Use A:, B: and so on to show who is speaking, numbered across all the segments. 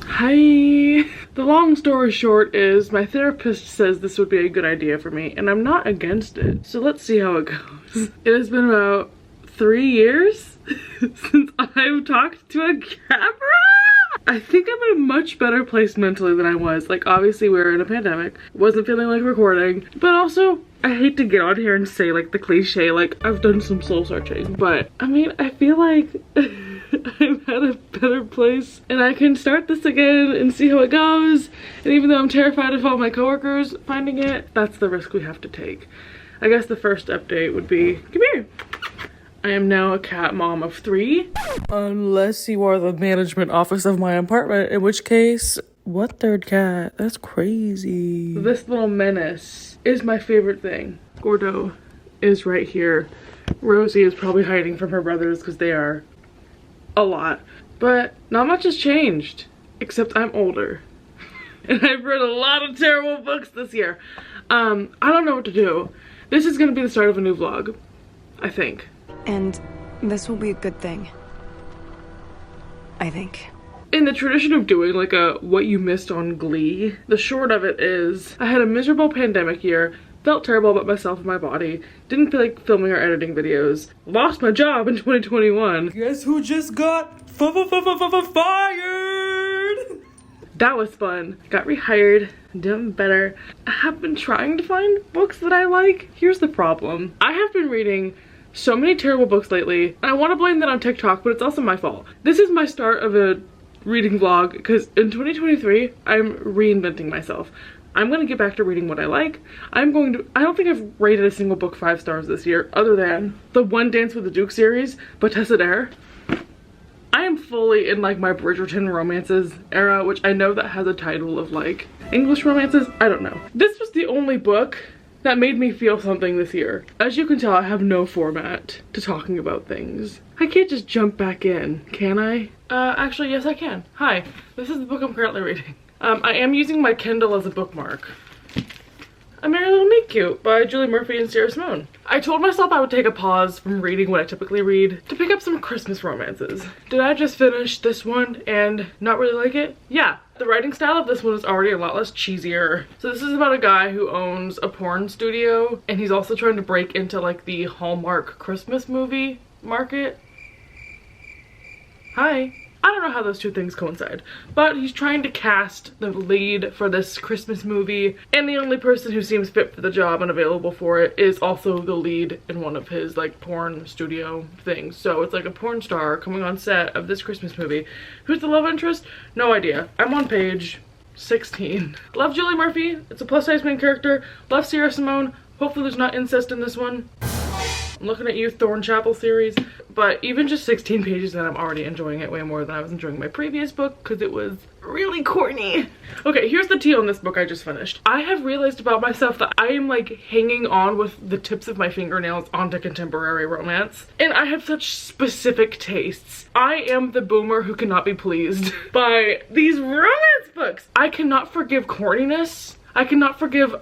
A: Hi. The long story short is my therapist says this would be a good idea for me, and I'm not against it. So let's see how it goes. It has been about 3 years since I've talked to a camera. I think I'm in a much better place mentally than I was. Like, obviously we were in a pandemic, wasn't feeling like recording, but also I hate to get on here and say like the cliche, like I've done some soul searching, but I mean, I feel like I'm at a better place and I can start this again and see how it goes. And even though I'm terrified of all my coworkers finding it, that's the risk we have to take. I guess the first update would be, come here. I am now a cat mom of 3. Unless you are the management office of my apartment, in which case, what third cat? That's crazy. This little menace is my favorite thing. Gordo is right here. Rosie is probably hiding from her brothers because they are a lot. But not much has changed, except I'm older. And I've read a lot of terrible books this year. I don't know what to do. This is gonna be the start of a new vlog, I think.
B: And this will be a good thing, I think.
A: In the tradition of doing like a what you missed on Glee, the short of it is I had a miserable pandemic year, felt terrible about myself and my body, didn't feel like filming or editing videos, lost my job in 2021. Guess who just got fired? That was fun. Got rehired, doing better. I have been trying to find books that I like. Here's the problem. I have been reading so many terrible books lately, and I want to blame that on TikTok, but it's also my fault. This is my start of a reading vlog because in 2023, I'm reinventing myself. I'm going to get back to reading what I like. I don't think I've rated a single book 5 stars this year, other than the One Dance with the Duke series by Tessa Dare. I am fully in like my Bridgerton romances era, which I know that has a title of like English romances. I don't know. This was the only book that made me feel something this year. As you can tell, I have no format to talking about things. I can't just jump back in, can I? Actually, yes I can. Hi, this is the book I'm currently reading. I am using my Kindle as a bookmark. A Merry Little Meet Cute by Julie Murphy and Sarah Simone. I told myself I would take a pause from reading what I typically read to pick up some Christmas romances. Did I just finish this one and not really like it? Yeah. The writing style of this one is already a lot less cheesier. So this is about a guy who owns a porn studio and he's also trying to break into like the Hallmark Christmas movie market. Hi. I don't know how those two things coincide, but he's trying to cast the lead for this Christmas movie, and the only person who seems fit for the job and available for it is also the lead in one of his like porn studio things. So it's like a porn star coming on set of this Christmas movie. Who's the love interest? No idea. I'm on page 16. Love Julie Murphy. It's a plus size main character. Love Sarah Simone. Hopefully there's not incest in this one. I'm looking at you, Thornchapel series. But even just 16 pages in, I'm already enjoying it way more than I was enjoying my previous book because it was really corny. Okay, here's the tea on this book I just finished. I have realized about myself that I am like hanging on with the tips of my fingernails onto contemporary romance. And I have such specific tastes. I am the boomer who cannot be pleased by these romance books. I cannot forgive corniness. I cannot forgive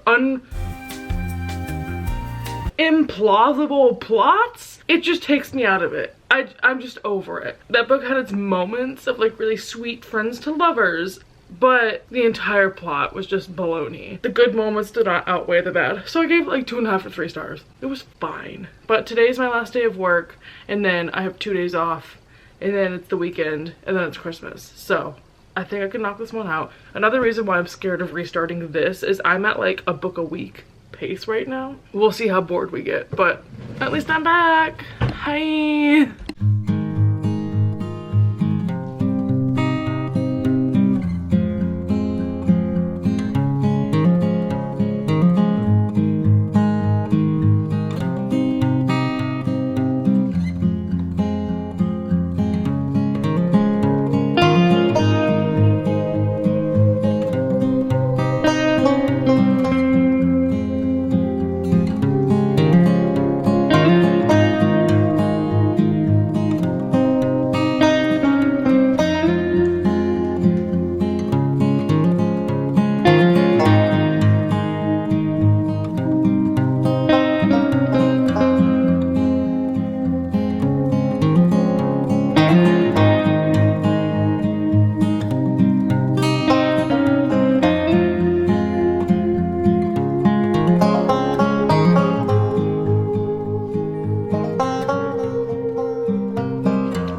A: implausible plots. It just takes me out of it. I'm just over it. That book had its moments of like really sweet friends to lovers, but the entire plot was just baloney. The good moments did not outweigh the bad. So I gave it like 2.5 to 3 stars. It was fine. But today's my last day of work, and then I have 2 days off, and then it's the weekend, and then it's Christmas. So I think I can knock this one out. Another reason why I'm scared of restarting this is I'm at like a book a week pace right now. We'll see how bored we get, but at least I'm back. Hi.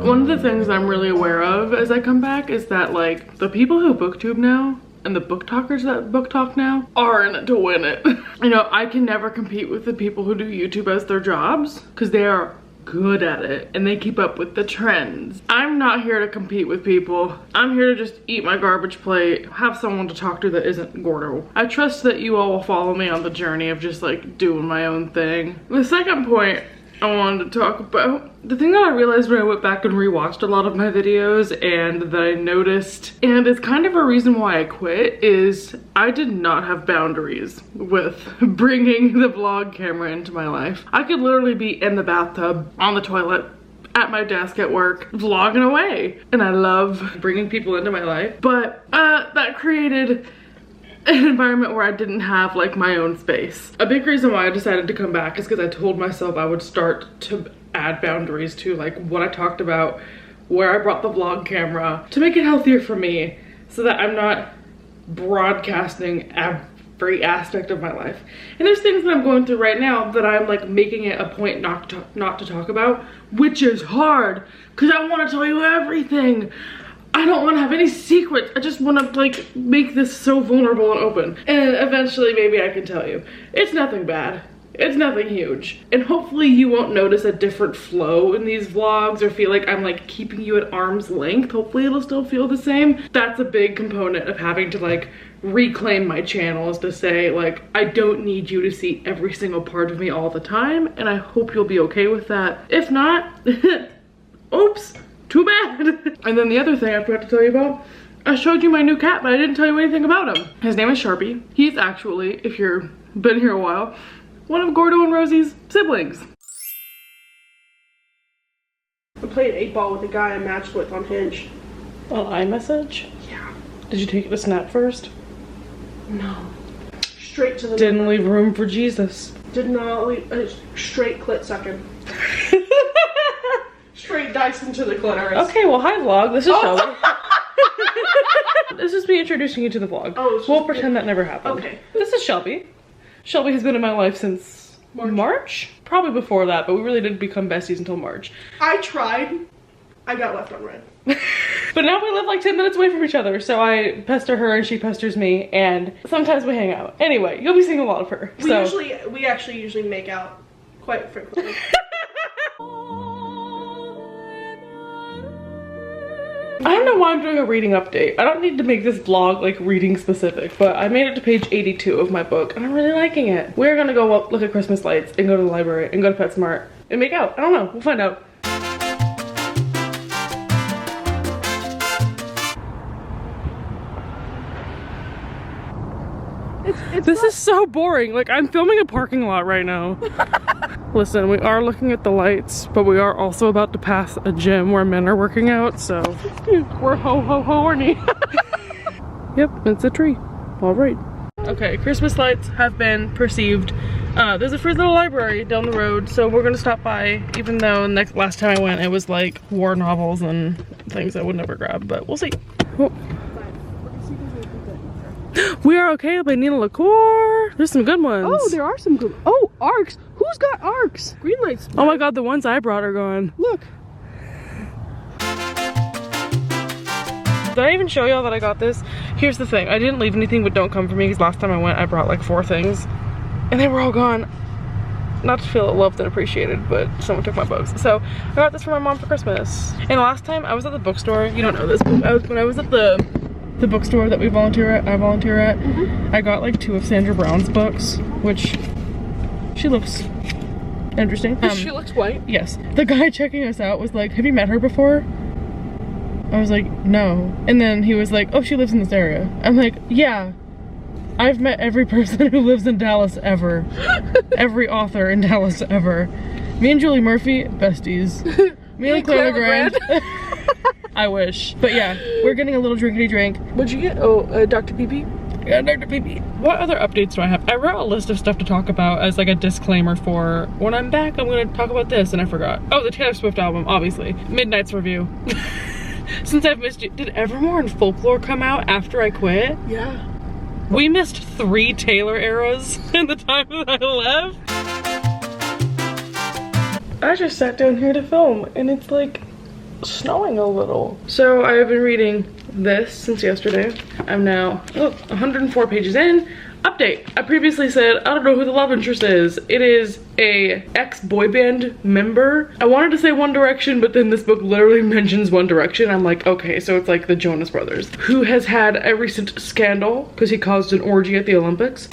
A: One of the things I'm really aware of as I come back is that like the people who booktube now and the book talkers that book talk now are in it to win it. You know, I can never compete with the people who do YouTube as their jobs because they are good at it and they keep up with the trends. I'm not here to compete with people. I'm here to just eat my garbage plate, have someone to talk to that isn't Gordo. I trust that you all will follow me on the journey of just like doing my own thing. The second point I wanted to talk about, the thing that I realized when I went back and rewatched a lot of my videos and that I noticed, and it's kind of a reason why I quit, is I did not have boundaries with bringing the vlog camera into my life. I could literally be in the bathtub, on the toilet, at my desk at work, vlogging away. And I love bringing people into my life. But that created an environment where I didn't have like my own space. A big reason why I decided to come back is because I told myself I would start to add boundaries to like what I talked about, where I brought the vlog camera, to make it healthier for me so that I'm not broadcasting every aspect of my life. And there's things that I'm going through right now that I'm like making it a point not to talk about, which is hard because I want to tell you everything. I don't want to have any secrets. I just want to like make this so vulnerable and open. And eventually maybe I can tell you. It's nothing bad. It's nothing huge. And hopefully you won't notice a different flow in these vlogs or feel like I'm like keeping you at arm's length. Hopefully it'll still feel the same. That's a big component of having to like reclaim my channel, is to say like I don't need you to see every single part of me all the time, and I hope you'll be okay with that. If not, oops. Too bad. And then the other thing I forgot to tell you about, I showed you my new cat, but I didn't tell you anything about him. His name is Sharpie. He's actually, if you've been here a while, one of Gordo and Rosie's siblings.
C: I played 8-ball with a guy I matched with on Hinge.
A: On iMessage?
C: Yeah.
A: Did you take it to Snap first?
C: No. Straight to the
A: Didn't
C: number.
A: leave room for Jesus.
C: Did not leave, straight clit sucking. Straight dice into the clitoris.
A: Okay, well hi vlog, this is Shelby. This is me introducing you to the vlog.
C: Oh,
A: we'll pretend that never happened.
C: Okay.
A: This is Shelby. Shelby has been in my life since March? Probably before that, but we really didn't become besties until March.
C: I tried. I got left on red.
A: But now we live like 10 minutes away from each other, so I pester her and she pesters me, and sometimes we hang out. Anyway, you'll be seeing a lot of her.
C: We actually usually make out quite frequently.
A: I don't know why I'm doing a reading update. I don't need to make this vlog like reading specific, but I made it to page 82 of my book and I'm really liking it. We're gonna go look at Christmas lights and go to the library and go to PetSmart and make out. I don't know, we'll find out. This is so boring. Like, I'm filming a parking lot right now. Listen, we are looking at the lights, but we are also about to pass a gym where men are working out, so we're horny. Yep, it's a tree. All right. Okay, Christmas lights have been perceived. There's a free little library down the road, so we're gonna stop by, even though last time I went it was like war novels and things I would never grab, but we'll see. Oh. We Are Okay by Nina LaCour. There's some good ones.
C: Oh, there are some good. Oh, ARCs. Who's got ARCs? Green lights.
A: Oh my god, the ones I brought are gone.
C: Look.
A: Did I even show y'all that I got this? Here's the thing. I didn't leave anything but Don't Come For Me because last time I went I brought like 4 things. And they were all gone. Not to feel loved and appreciated, but someone took my books. So I got this for my mom for Christmas. And last time I was at the bookstore. You don't know this, but when I was at the bookstore that I volunteer at, I got like 2 of Sandra Brown's books, which she looks interesting.
C: She looks white.
A: Yes. The guy checking us out was like, have you met her before? I was like, no. And then he was like, oh, she lives in this area. I'm like, yeah. I've met every person who lives in Dallas ever. Every author in Dallas ever. Me and Julie Murphy, besties. Me and Claire LeGrand. I wish. But yeah, we're getting a little drinkity drink.
C: What'd you get? Oh, Dr. Pee-Pee?
A: Yeah, Dr. Pee-Pee. What other updates do I have? I wrote a list of stuff to talk about as like a disclaimer for when I'm back, I'm gonna talk about this, and I forgot. Oh, the Taylor Swift album, obviously. Midnight's review. Since I've missed you. Did Evermore and Folklore come out after I quit?
C: Yeah.
A: We missed 3 Taylor eras in the time that I left. I just sat down here to film, and it's like snowing a little. So I have been reading this since yesterday. I'm now 104 pages in. Update. I previously said I don't know who the love interest is. It is a ex-boy band member. I wanted to say One Direction, but then this book literally mentions One Direction. I'm like, okay, so it's like the Jonas Brothers, who has had a recent scandal because he caused an orgy at the Olympics.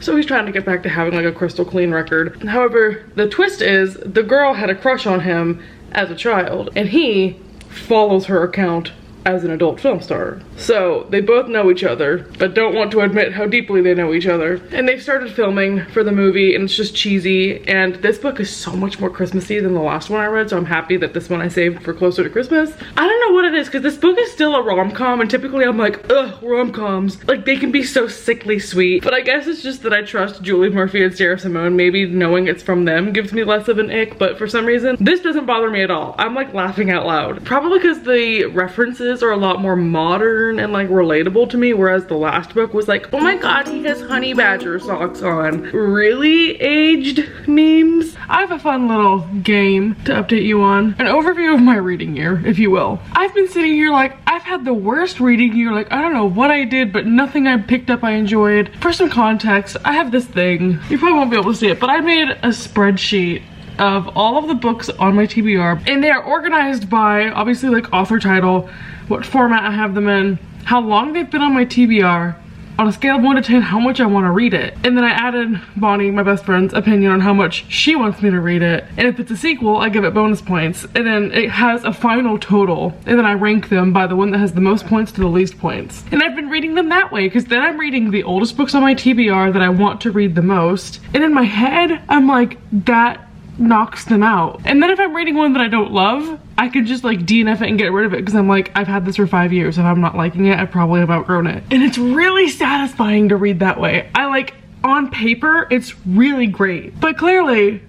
A: So he's trying to get back to having like a crystal clean record. However, the twist is the girl had a crush on him as a child, and he follows her account as an adult film star. So they both know each other, but don't want to admit how deeply they know each other. And they've started filming for the movie, and it's just cheesy. And this book is so much more Christmassy than the last one I read, so I'm happy that this one I saved for closer to Christmas. I don't know what it is, because this book is still a rom-com, and typically I'm like, ugh, rom-coms. Like, they can be so sickly sweet. But I guess it's just that I trust Julie Murphy and Sarah Simone. Maybe knowing it's from them gives me less of an ick, but for some reason, this doesn't bother me at all. I'm like laughing out loud. Probably because the references are a lot more modern and like relatable to me, whereas the last book was like, oh my god, he has honey badger socks on. Really aged memes. I have a fun little game to update you on. An overview of my reading year, if you will. I've been sitting here like, I've had the worst reading year. Like, I don't know what I did, but nothing I picked up I enjoyed. For some context, I have this thing. You probably won't be able to see it, but I made a spreadsheet of all of the books on my TBR, and they are organized by obviously like author title, what format I have them in, how long they've been on my TBR, on a scale of 1 to 10 how much I want to read it. And then I added Bonnie, my best friend's opinion on how much she wants me to read it, and if it's a sequel I give it bonus points, and then it has a final total, and then I rank them by the one that has the most points to the least points. And I've been reading them that way because then I'm reading the oldest books on my TBR that I want to read the most, and in my head I'm like, that knocks them out. And then if I'm reading one that I don't love, I can just like DNF it and get rid of it, because I'm like, I've had this for 5 years. If I'm not liking it, I probably have outgrown it. And it's really satisfying to read that way. I like, on paper, it's really great. But clearly,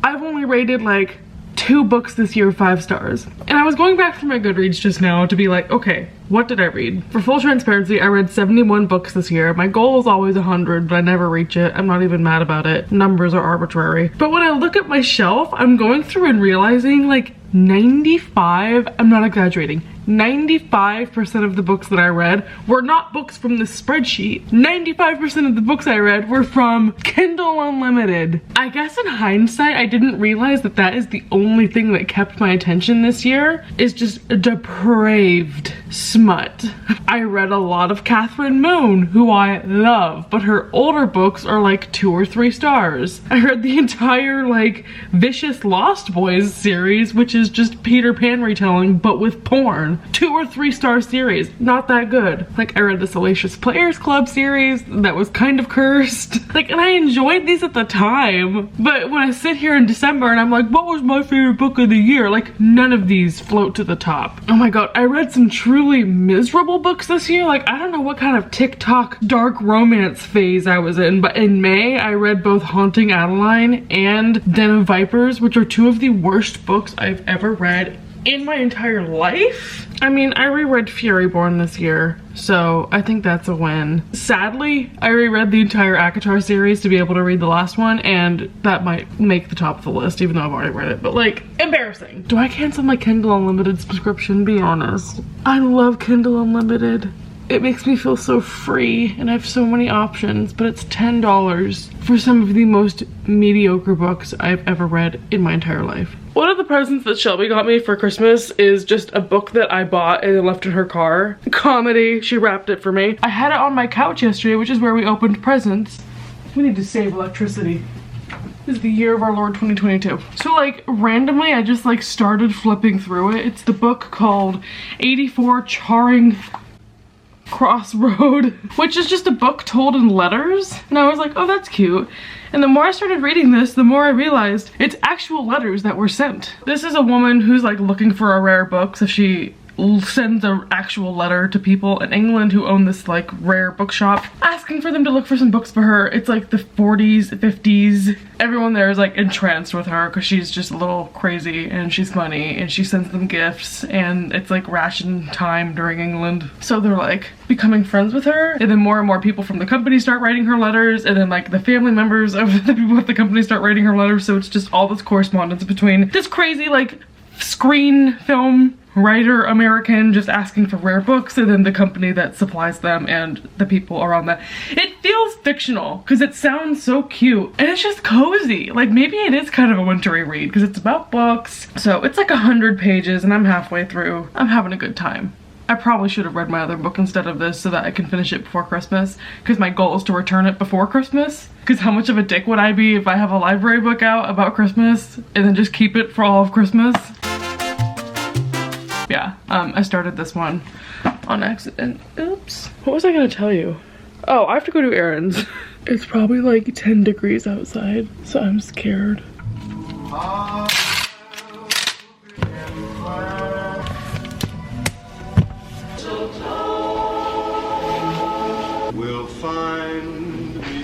A: I've only rated like 2 books this year 5 stars. And I was going back through my Goodreads just now to be like, okay, what did I read? For full transparency, I read 71 books this year. My goal is always 100, but I never reach it. I'm not even mad about it. Numbers are arbitrary. But when I look at my shelf, I'm going through and realizing like 95, I'm not exaggerating, 95% of the books that I read were not books from the spreadsheet. 95% of the books I read were from Kindle Unlimited. I guess in hindsight, I didn't realize that that is the only thing that kept my attention this year, is just depraved smut. I read a lot of Catherine Moon, who I love, but her older books are like 2 or 3 stars. I read the entire like Vicious Lost Boys series, which is just Peter Pan retelling, but with porn. 2 or 3 star series, not that good. Like, I read the Salacious Players Club series that was kind of cursed. Like, and I enjoyed these at the time, but when I sit here in December and I'm like, what was my favorite book of the year? Like, none of these float to the top. Oh my god, I read some truly miserable books this year. Like, I don't know what kind of TikTok dark romance phase I was in, but in May, I read both Haunting Adeline and Den of Vipers, which are 2 of the worst books I've ever read in my entire life. I mean, I reread Furyborn this year, so I think that's a win. Sadly, I reread the entire ACOTAR series to be able to read the last one, and that might make the top of the list, even though I've already read it, but like, embarrassing. Do I cancel my Kindle Unlimited subscription? Be honest. I love Kindle Unlimited. It makes me feel so free, and I have so many options, but it's $10 for some of the most mediocre books I've ever read in my entire life. One of the presents that Shelby got me for Christmas is just a book that I bought and then left in her car. Comedy, she wrapped it for me. I had it on my couch yesterday, which is where we opened presents. We need to save electricity. This is the year of our Lord 2022. So like randomly I just like started flipping through it. It's the book called 84 Charing Crossroad, which is just a book told in letters, and I was like, oh, that's cute. And the more I started reading this, the more I realized it's actual letters that were sent. This is a woman who's like looking for a rare book, so she sends an actual letter to people in England who own this like rare bookshop, asking for them to look for some books for her. It's like the 40s, 50s. Everyone there is like entranced with her because she's just a little crazy and she's funny, and she sends them gifts, and it's like ration time during England. So they're like becoming friends with her, and then more and more people from the company start writing her letters, and then like the family members of the people at the company start writing her letters. So it's just all this correspondence between this crazy like screen film writer American just asking for rare books, and then the company that supplies them and the people around that. It feels fictional because it sounds so cute and it's just cozy. Like maybe it is kind of a wintry read because it's about books. So it's like 100 pages and I'm halfway through. I'm having a good time. I probably should have read my other book instead of this so that I can finish it before Christmas, because my goal is to return it before Christmas. Because how much of a dick would I be if I have a library book out about Christmas and then just keep it for all of Christmas? Yeah, I started this one on accident. Oops. What was I gonna tell you? Oh, I have to go do errands. It's probably like 10 degrees outside, so I'm scared.
D: Will find me.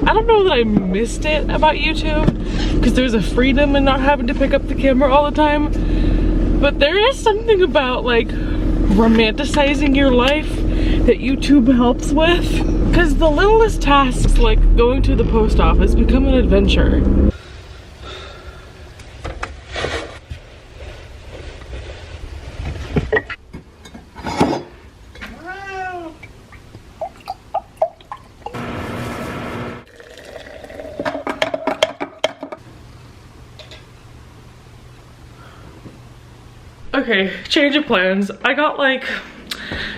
A: I don't know that I missed it about YouTube, because there's a freedom in not having to pick up the camera all the time. But there is something about like romanticizing your life that YouTube helps with. Because the littlest tasks like going to the post office become an adventure. Okay, change of plans. I got like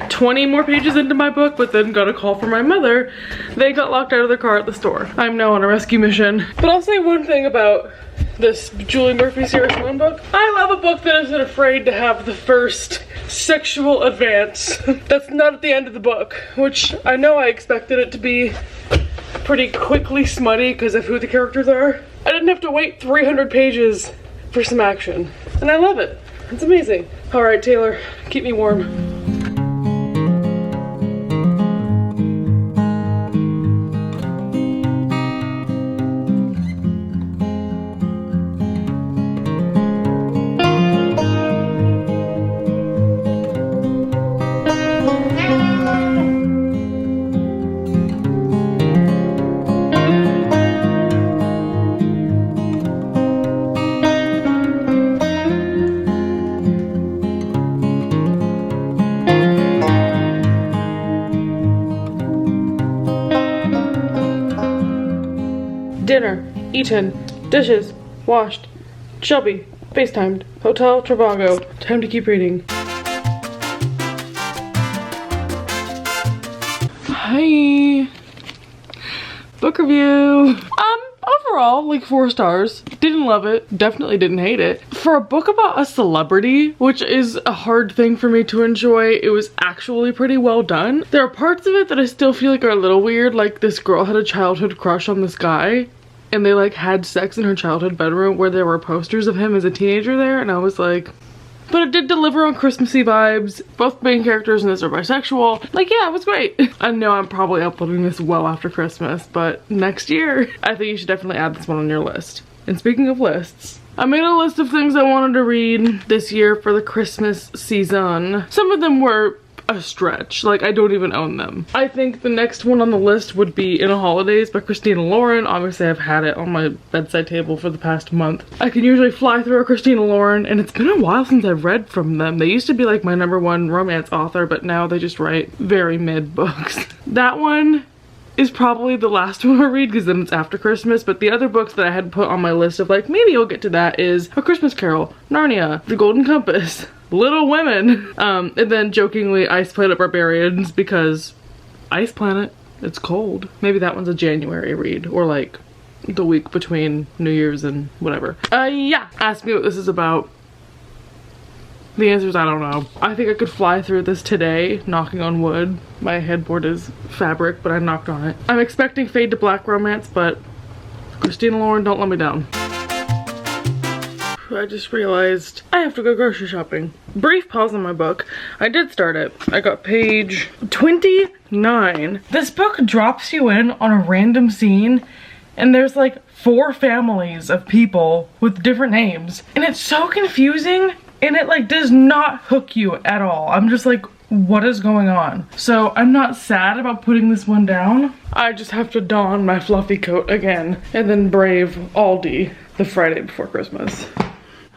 A: 20 more pages into my book, but then got a call from my mother. They got locked out of their car at the store. I'm now on a rescue mission. But I'll say one thing about this Julie Murphy Sierra Sloan book. I love a book that isn't afraid to have the first sexual advance. That's not at the end of the book, which I know I expected it to be pretty quickly smutty because of who the characters are. I didn't have to wait 300 pages for some action, and I love it. It's amazing. All right, Taylor, keep me warm. Dinner, eaten, dishes, washed, Shelby, FaceTimed, Hotel Trivago. Time to keep reading. Hi. Book review. Overall, like 4 stars. Didn't love it, definitely didn't hate it. For a book about a celebrity, which is a hard thing for me to enjoy, it was actually pretty well done. There are parts of it that I still feel like are a little weird, like this girl had a childhood crush on this guy, and they like had sex in her childhood bedroom where there were posters of him as a teenager there, and I was like, but it did deliver on Christmassy vibes. Both main characters in this are bisexual. Like, yeah, it was great. I know I'm probably uploading this well after Christmas, but next year, I think you should definitely add this one on your list. And speaking of lists, I made a list of things I wanted to read this year for the Christmas season. Some of them were a stretch, like I don't even own them. I think the next one on the list would be In a Holidays by Christina Lauren. Obviously I've had it on my bedside table for the past month. I can usually fly through a Christina Lauren, and it's been a while since I've read from them. They used to be like my #1 romance author, but now they just write very mid books. That one is probably the last one I'll read because then it's after Christmas, but the other books that I had put on my list of like maybe I'll get to that is A Christmas Carol, Narnia, The Golden Compass, Little Women, and then jokingly Ice Planet Barbarians because Ice Planet, it's cold. Maybe that one's a January read, or like the week between New Year's and whatever. Yeah, ask me what this is about. The answer is I don't know. I think I could fly through this today, knocking on wood. My headboard is fabric, but I knocked on it. I'm expecting Fade to Black romance, but Christina Lauren, don't let me down. I just realized I have to go grocery shopping. Brief pause on my book. I did start it. I got page 29. This book drops you in on a random scene, and there's like 4 families of people with different names, and it's so confusing. And it like does not hook you at all. I'm just like, what is going on? So I'm not sad about putting this one down. I just have to don my fluffy coat again and then brave Aldi the Friday before Christmas.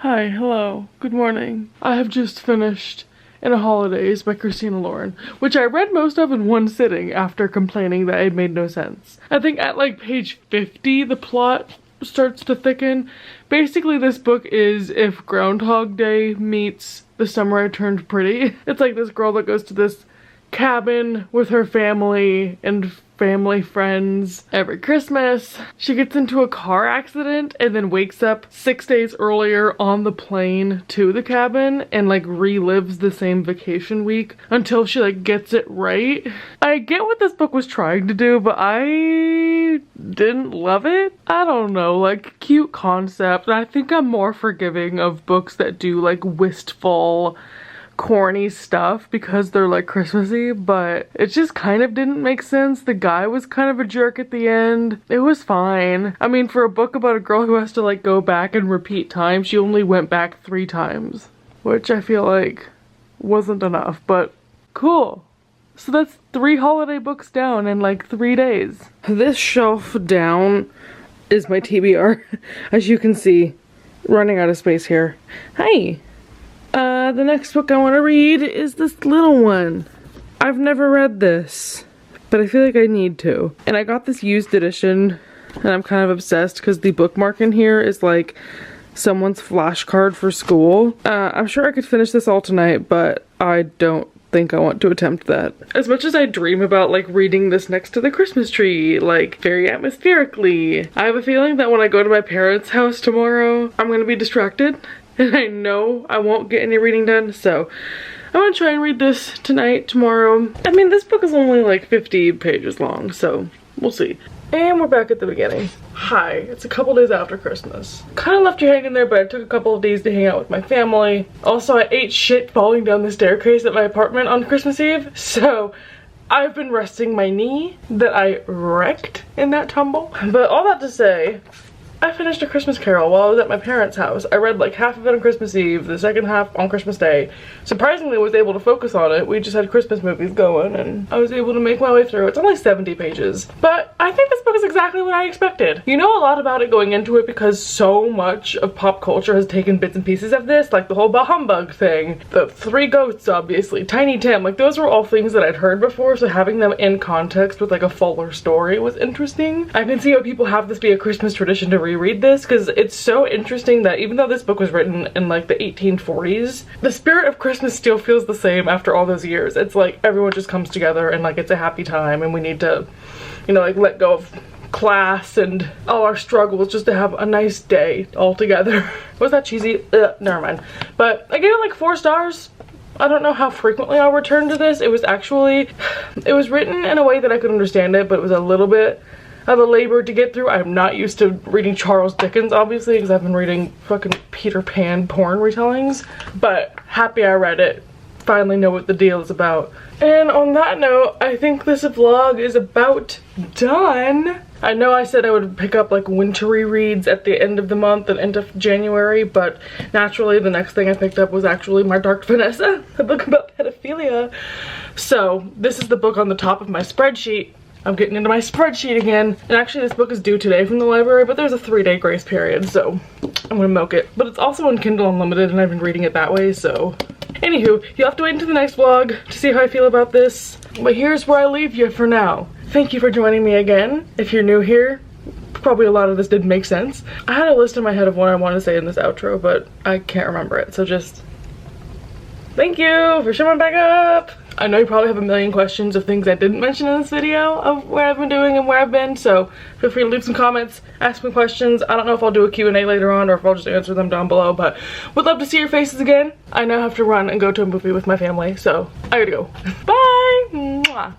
A: Hi, hello, good morning. I have just finished In a Holidays by Christina Lauren, which I read most of in one sitting after complaining that it made no sense. I think at like page 50 the plot starts to thicken. Basically this book is if Groundhog Day meets The Summer I Turned Pretty. It's like this girl that goes to this cabin with her family and family friends every Christmas. She gets into a car accident and then wakes up 6 days earlier on the plane to the cabin and like relives the same vacation week until she like gets it right. I get what this book was trying to do, but I didn't love it. I don't know, like cute concept. I think I'm more forgiving of books that do like wistful corny stuff because they're like Christmassy, but it just kind of didn't make sense. The guy was kind of a jerk at the end. It was fine. I mean, for a book about a girl who has to like go back and repeat time, she only went back 3 times, which I feel like wasn't enough, but cool. So that's 3 holiday books down in like 3 days. This shelf down is my TBR. As you can see, running out of space here. Hi! The next book I want to read is this little one. I've never read this, but I feel like I need to. And I got this used edition, and I'm kind of obsessed because the bookmark in here is like someone's flashcard for school. I'm sure I could finish this all tonight, but I don't think I want to attempt that. As much as I dream about like reading this next to the Christmas tree, like very atmospherically, I have a feeling that when I go to my parents' house tomorrow, I'm gonna be distracted. And I know I won't get any reading done, so I'm gonna try and read this tonight, tomorrow. I mean, this book is only like 50 pages long, so we'll see. And we're back at the beginning. Hi, it's a couple days after Christmas. Kind of left you hanging there, but I took a couple of days to hang out with my family. Also, I ate shit falling down the staircase at my apartment on Christmas Eve, so I've been resting my knee that I wrecked in that tumble. But all that to say, I finished A Christmas Carol while I was at my parents' house. I read like half of it on Christmas Eve, the second half on Christmas Day. Surprisingly, I was able to focus on it. We just had Christmas movies going and I was able to make my way through. It's only 70 pages, but I think this book is exactly what I expected. You know a lot about it going into it because so much of pop culture has taken bits and pieces of this, like the whole bah humbug thing, the 3 ghosts obviously, Tiny Tim, like those were all things that I'd heard before, so having them in context with like a fuller story was interesting. I can see how people have this be a Christmas tradition to reread this because it's so interesting that even though this book was written in like the 1840s, the spirit of Christmas still feels the same after all those years. It's like everyone just comes together and like it's a happy time and we need to, you know, like let go of class and all our struggles just to have a nice day all together. Was that cheesy? Never mind. But I gave it like 4 stars. I don't know how frequently I'll return to this. It was written in a way that I could understand it, but it was a little bit of a labor to get through. I'm not used to reading Charles Dickens, obviously, because I've been reading fucking Peter Pan porn retellings, but happy I read it. Finally know what the deal is about. And on that note, I think this vlog is about done. I know I said I would pick up like wintry reads at the end of the month and end of January, but naturally the next thing I picked up was actually My Dark Vanessa, a book about pedophilia. So this is the book on the top of my spreadsheet. I'm getting into my spreadsheet again. And actually this book is due today from the library, but there's a 3-day grace period, so I'm gonna milk it. But it's also on Kindle Unlimited and I've been reading it that way, so. Anywho, you'll have to wait until the next vlog to see how I feel about this. But here's where I leave you for now. Thank you for joining me again. If you're new here, probably a lot of this didn't make sense. I had a list in my head of what I want to say in this outro, but I can't remember it, so just thank you for showing back up. I know you probably have a million questions of things I didn't mention in this video of where I've been doing and where I've been, so feel free to leave some comments, ask me questions. I don't know if I'll do a Q&A later on or if I'll just answer them down below, but would love to see your faces again. I now have to run and go to a movie with my family, so I gotta go. Bye! Mwah.